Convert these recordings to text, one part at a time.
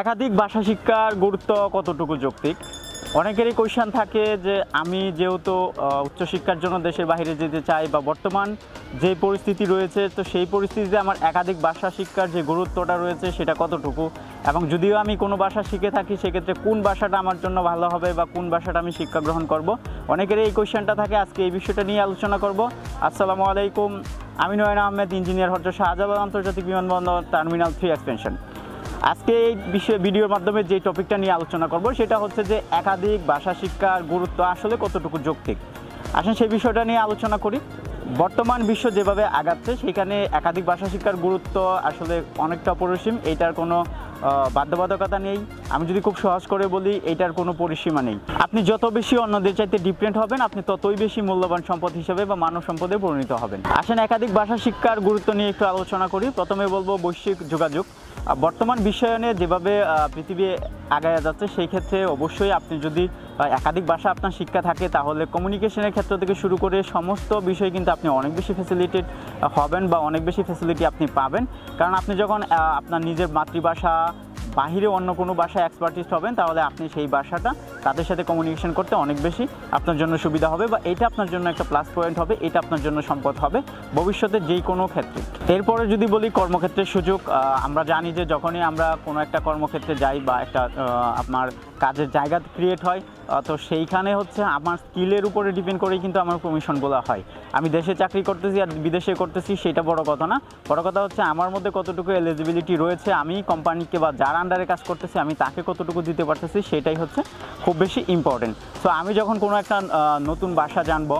একাধিক ভাষা শিক্ষার গুরুত্ব কতটুকু যৌক্তিক? অনেকেরই কোয়েশ্চেন থাকে যে আমি যেহেতু উচ্চশিক্ষার জন্য দেশের বাইরে যেতে চাই বা বর্তমান যে পরিস্থিতি রয়েছে, তো সেই পরিস্থিতিতে আমার একাধিক ভাষা শিক্ষার যে গুরুত্বটা রয়েছে সেটা কতটুকু, এবং যদিও আমি কোনো ভাষা শিখে থাকি সেক্ষেত্রে কোন ভাষাটা আমার জন্য ভালো হবে বা কোন ভাষাটা আমি শিক্ষা গ্রহণ করব। অনেকের এই কোয়েশ্চেনটা থাকে, আজকে এই বিষয়টা নিয়ে আলোচনা করব। আসসালামু আলাইকুম, আমি নয়ন আহমেদ, ইঞ্জিনিয়ার, হজরত শাহজালাল আন্তর্জাতিক বিমানবন্দর, টার্মিনাল 3 এক্সটেনশন। আজকে এই ভিডিওর মাধ্যমে যে টপিকটা নিয়ে আলোচনা করব সেটা হচ্ছে যে একাধিক ভাষা শিক্ষার গুরুত্ব আসলে কতটুকু যৌক্তিক। আসেন সেই বিষয়টা নিয়ে আলোচনা করি। বর্তমান বিশ্ব যেভাবে আগাচ্ছে সেখানে একাধিক ভাষা শিক্ষার গুরুত্ব আসলে অনেকটা অপরিসীম। এইটার কোনো বাধ্যবাধকতা নেই। আমি যদি খুব সহজ করে বলি, এইটার কোনো পরিসীমা নেই। আপনি যত বেশি অন্যদের চাইতে ডিফারেন্ট হবেন, আপনি ততই বেশি মূল্যবান সম্পদ হিসেবে বা মানব সম্পদে পরিণত হবেন। আসেন একাধিক ভাষা শিক্ষার গুরুত্ব নিয়ে একটু আলোচনা করি। প্রথমে বলবো বৈশ্বিক যোগাযোগ। বর্তমান বিশ্বায়নে যেভাবে পৃথিবী আগায় যাচ্ছে, সেই ক্ষেত্রে অবশ্যই আপনি যদি একাধিক ভাষা আপনার শিক্ষা থাকে তাহলে কমিউনিকেশনের ক্ষেত্র থেকে শুরু করে সমস্ত বিষয় কিন্তু আপনি অনেক বেশি ফ্যাসিলিটেড হবেন বা অনেক বেশি ফ্যাসিলিটি আপনি পাবেন। কারণ আপনি যখন আপনার নিজের মাতৃভাষা বাহিরে অন্য কোনো ভাষায় এক্সপার্টিস্ট হবেন, তাহলে আপনি সেই ভাষাটা তাদের সাথে কমিউনিকেশন করতে অনেক বেশি আপনার জন্য সুবিধা হবে বা এটা আপনার জন্য একটা প্লাস পয়েন্ট হবে, এটা আপনার জন্য সম্পদ হবে ভবিষ্যতে যেই কোনো ক্ষেত্রে। এরপরে যদি বলি কর্মক্ষেত্রের সুযোগ, আমরা জানি যে যখনই আমরা কোনো একটা কর্মক্ষেত্রে যাই বা একটা আপনার কাজের জায়গা ক্রিয়েট হয়, তো সেইখানে হচ্ছে আমার স্কিলের উপরে ডিপেন্ড করেই কিন্তু আমার প্রমোশনগুলো হয়। আমি দেশে চাকরি করতেছি আর বিদেশে করতেছি সেটা বড় কথা না, বড় কথা হচ্ছে আমার মধ্যে কতটুকু এলিজিবিলিটি রয়েছে, আমি কোম্পানিকে বা যার আন্ডারে কাজ করতেছি আমি তাকে কতটুকু দিতে পারতেছি, সেটাই হচ্ছে খুব বেশি ইম্পর্টেন্ট। সো আমি যখন কোনো একটা নতুন ভাষা জানবো,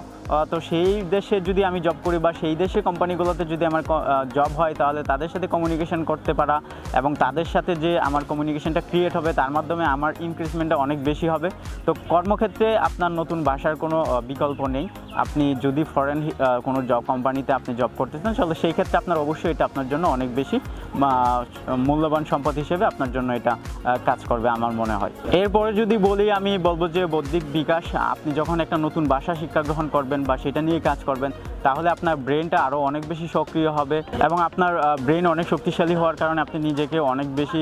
তো সেই দেশে যদি আমি জব করি বা সেই দেশে কোম্পানিগুলোতে যদি আমার জব হয়, তাহলে তাদের সাথে কমিউনিকেশন করতে পারা এবং তাদের সাথে যে আমার কমিউনিকেশনটা ক্রিয়েট হবে তার মাধ্যমে আমার ইনক্রিজমেন্টটা অনেক বেশি হবে। তো কর্মক্ষেত্রে আপনার নতুন ভাষার কোনো বিকল্প নেই। আপনি যদি ফরেন কোনো জব কোম্পানিতে আপনি জব করতেছেন, তাহলে সেই ক্ষেত্রে আপনার অবশ্যই এটা আপনার জন্য অনেক বেশি মূল্যবান সম্পদ হিসেবে আপনার জন্য এটা কাজ করবে আমার মনে হয়। এরপরে যদি বলি, আমি বলবো যে বৌদ্ধিক বিকাশ। আপনি যখন একটা নতুন ভাষা শিক্ষা গ্রহণ করবেন বা সেটা নিয়ে কাজ করবেন, তাহলে আপনার ব্রেনটা আরও অনেক বেশি সক্রিয় হবে এবং আপনার ব্রেন অনেক শক্তিশালী হওয়ার কারণে আপনি নিজেকে অনেক বেশি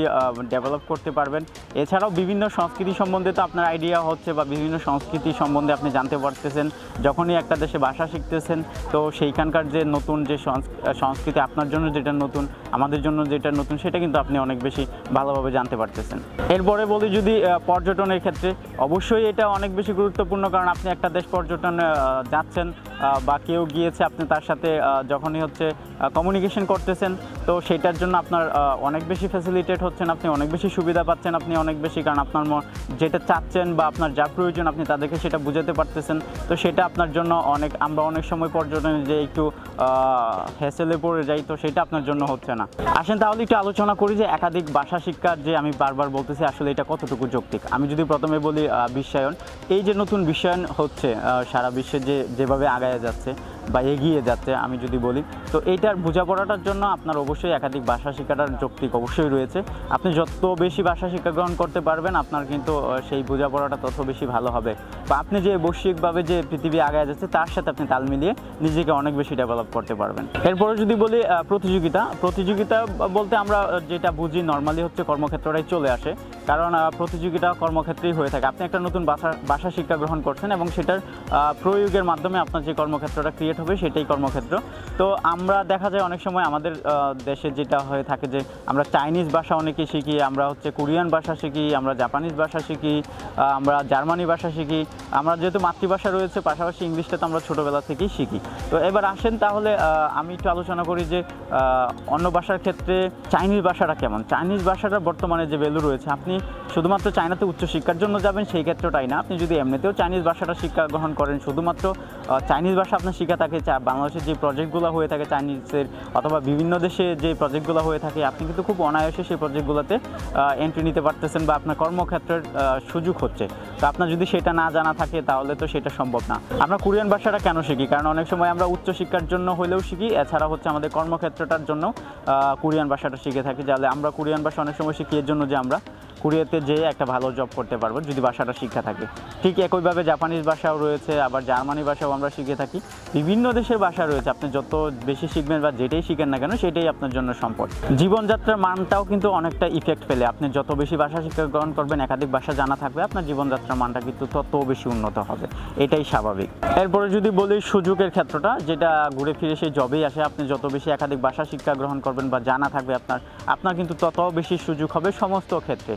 ডেভেলপ করতে পারবেন। এছাড়াও বিভিন্ন সংস্কৃতি সম্বন্ধে তো আপনার আইডিয়া হচ্ছে বা বিভিন্ন সংস্কৃতি সম্বন্ধে আপনি জানতে পারতেছেন। যখনই একটা দেশে ভাষা শিখতেছেন, তো সেইখানকার যে নতুন যে সংস্কৃতি আপনার জন্য যেটা নতুন, আমাদের জন্য যেটা নতুন, সেটা কিন্তু আপনি অনেক বেশি ভালোভাবে জানতে পারতেছেন। এরপরে বলি যদি পর্যটনের ক্ষেত্রে, অবশ্যই এটা অনেক বেশি গুরুত্বপূর্ণ। কারণ আপনি একটা দেশ পর্যটনে যাচ্ছেন বা কেউ গিয়েছে, আপনি তার সাথে যখনই হচ্ছে কমিউনিকেশন করতেছেন, তো সেটার জন্য আপনার অনেক বেশি ফ্যাসিলিটেট হচ্ছেন, আপনি অনেক বেশি সুবিধা পাচ্ছেন, আপনি অনেক বেশি, কারণ আপনার যেটা চাচ্ছেন বা আপনার যা প্রয়োজন আপনি তাদেরকে সেটা বুঝাতে পারতেছেন। তো সেটা আপনার জন্য আমরা অনেক সময় পর্যটনে যে একটু হ্যাসেলে পড়ে যাই, তো সেটা আপনার জন্য হচ্ছে না। আসেন তাহলে একটু আলোচনা করি যে একাধিক ভাষা শিক্ষার যে আমি বারবার বলতেছি আসলে এটা কতটুকু যৌক্তিক। আমি যদি প্রথমে বলি বিশ্বায়ন, এই যে নতুন বিশ্বায়ন হচ্ছে সারা বিশ্বে যেভাবে আগায় যাচ্ছে বা এগিয়ে যাচ্ছে, আমি যদি বলি, তো এইটার বোঝাপড়াটার জন্য আপনার অবশ্যই একাধিক ভাষা শিক্ষাটার যৌক্তিক অবশ্যই রয়েছে। আপনি যত বেশি ভাষা শিক্ষা গ্রহণ করতে পারবেন, আপনার কিন্তু সেই বোঝাপড়াটা তত বেশি ভালো হবে বা আপনি যে বৈশ্বিকভাবে যে পৃথিবী আগায় যাচ্ছে তার সাথে আপনি তাল মিলিয়ে নিজেকে অনেক বেশি ডেভেলপ করতে পারবেন। এরপরে যদি বলি প্রতিযোগিতা বলতে আমরা যেটা বুঝি নর্মালি হচ্ছে কর্মক্ষেত্রটাই চলে আসে, কারণ প্রতিযোগিতা কর্মক্ষেত্রেই হয়ে থাকে। আপনি একটা নতুন ভাষা শিক্ষা গ্রহণ করছেন এবং সেটার প্রয়োগের মাধ্যমে আপনার যে কর্মক্ষেত্রটা ক্রিয়েট হবে সেটাই কর্মক্ষেত্র। তো আমরা দেখা যায় অনেক সময় আমাদের দেশে যেটা হয়ে থাকে যে আমরা চাইনিজ ভাষা অনেকেই শিখি, আমরা হচ্ছে কোরিয়ান ভাষা শিখি, আমরা জাপানিজ ভাষা শিখি, আমরা জার্মানি ভাষা শিখি। আমরা যেহেতু মাতৃভাষা রয়েছে, পাশাপাশি ইংলিশটা তো আমরা ছোটোবেলা থেকেই শিখি। তো এবার আসেন তাহলে আমি একটু আলোচনা করি যে অন্য ভাষার ক্ষেত্রে চাইনিজ ভাষাটা কেমন। চাইনিজ ভাষাটার বর্তমানে যে ভ্যালু রয়েছে, আপনি শুধুমাত্র চায়নাতে উচ্চশিক্ষার জন্য যাবেন সেই ক্ষেত্রটাই না, আপনি যদি এমনিতেও চাইনিজ ভাষাটা শিক্ষা গ্রহণ করেন, শুধুমাত্র চাইনিজ ভাষা আপনার শিক্ষা থাকে, বাংলাদেশের যে প্রজেক্টগুলো হয়ে থাকে চাইনিজের অথবা বিভিন্ন দেশে যে প্রজেক্টগুলো হয়ে থাকে, আপনি কিন্তু খুব অনায়াসে সেই প্রজেক্টগুলোতে এন্ট্রি নিতে পারতেছেন বা আপনার কর্মক্ষেত্রের সুযোগ হচ্ছে। তো আপনার যদি সেটা না জানা থাকে তাহলে তো সেটা সম্ভব না। আমরা কোরিয়ান ভাষাটা কেন শিখি? কারণ অনেক সময় আমরা উচ্চশিক্ষার জন্য হলেও শিখি, এছাড়া হচ্ছে আমাদের কর্মক্ষেত্রটার জন্য কোরিয়ান ভাষাটা শিখে থাকি। যাহলে আমরা কোরিয়ান ভাষা অনেক সময় শিখি এর জন্য যে আমরা কোরিয়াতে যেয়ে একটা ভালো জব করতে পারবো যদি ভাষাটা শিক্ষা থাকে। ঠিক একইভাবে জাপানিজ ভাষাও রয়েছে, আবার জার্মানি ভাষাও আমরা শিখে থাকি। বিভিন্ন দেশের ভাষা রয়েছে, আপনি যত বেশি শিখবেন বা যেটাই শিখেন না কেন সেটাই আপনার জন্য সম্পদ। জীবনযাত্রার মানটাও কিন্তু অনেকটা ইফেক্ট ফেলে। আপনি যত বেশি ভাষা শিক্ষা গ্রহণ করবেন, একাধিক ভাষা জানা থাকবে, আপনার জীবনযাত্রার মানটা কিন্তু তত বেশি উন্নত হবে, এটাই স্বাভাবিক। এরপরে যদি বলি সুযোগের ক্ষেত্রটা, যেটা ঘুরে ফিরে সেই জবেই আসে। আপনি যত বেশি একাধিক ভাষা শিক্ষা গ্রহণ করবেন বা জানা থাকবে আপনার কিন্তু তত বেশি সুযোগ হবে সমস্ত ক্ষেত্রে।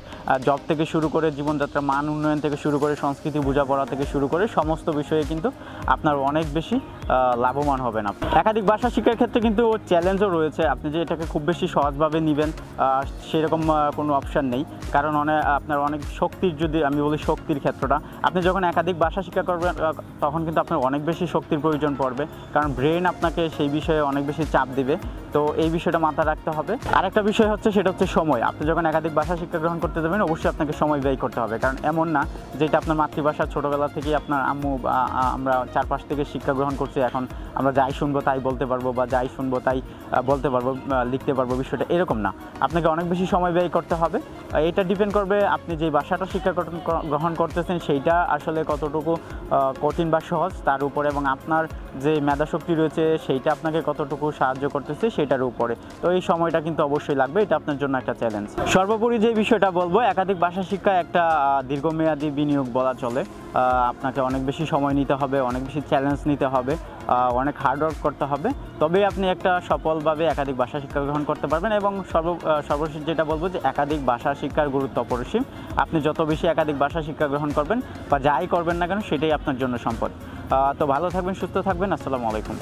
জব থেকে শুরু করে জীবনযাত্রার মান উন্নয়ন থেকে শুরু করে সংস্কৃতি বোঝাপড়া থেকে শুরু করে সমস্ত বিষয়ে কিন্তু আপনার অনেক বেশি লাভবান হবেন। একাধিক ভাষা শিক্ষার ক্ষেত্রে কিন্তু চ্যালেঞ্জও রয়েছে। আপনি যে এটাকে খুব বেশি সহজভাবে নেবেন সেরকম কোনো অপশান নেই, কারণ আপনার অনেক শক্তির, যদি আমি বলি শক্তির ক্ষেত্রটা, আপনি যখন একাধিক ভাষা শিক্ষা করবেন তখন কিন্তু আপনার অনেক বেশি শক্তির প্রয়োজন পড়বে, কারণ ব্রেন আপনাকে সেই বিষয়ে অনেক বেশি চাপ দিবে। তো এই বিষয়টা মাথায় রাখতে হবে। আরেকটা বিষয় হচ্ছে, সেটা হচ্ছে সময়। আপনি যখন একাধিক ভাষা শিক্ষা গ্রহণ করতে যাবেন অবশ্যই আপনাকে সময় ব্যয় করতে হবে, কারণ এমন না যেটা আপনার মাতৃভাষা ছোটোবেলা থেকেই আপনার আম্মু আমরা চারপাশ থেকে শিক্ষা গ্রহণ করছি, এখন আমরা যাই শুনবো তাই বলতে পারবো বা যাই শুনবো তাই বলতে পারবো, লিখতে পারবো। বিষয়টা এরকম না, আপনাকে অনেক বেশি সময় ব্যয় করতে হবে। এটা ডিপেন্ড করবে আপনি যে ভাষাটা শিক্ষা গ্রহণ করতেছেন সেইটা আসলে কতটুকু কঠিন বা সহজ তার উপরে, এবং আপনার যে মেধাশক্তি রয়েছে সেইটা আপনাকে কতটুকু সাহায্য করতেছে সেটার উপরে। তো এই সময়টা কিন্তু অবশ্যই লাগবে, এটা আপনার জন্য একটা চ্যালেঞ্জ। সর্বোপরি যে বিষয়টা বলবো, একাধিক ভাষা শিক্ষা একটা দীর্ঘমেয়াদী বিনিয়োগ বলা চলে। আপনাকে অনেক বেশি সময় নিতে হবে, অনেক বেশি চ্যালেঞ্জ নিতে হবে, অনেক হার্ডওয়ার্ক করতে হবে, তবেই আপনি একটা সফলভাবে একাধিক ভাষা শিক্ষা গ্রহণ করতে পারবেন। এবং সর্বশেষ যেটা বলবো যে একাধিক ভাষা শিক্ষার গুরুত্ব অপরিসীম। আপনি যত বেশি একাধিক ভাষা শিক্ষা গ্রহণ করবেন বা যাই করবেন না কেন সেটাই আপনার জন্য সম্পদ। তো ভালো থাকবেন, সুস্থ থাকবেন। আসসালামু আলাইকুম।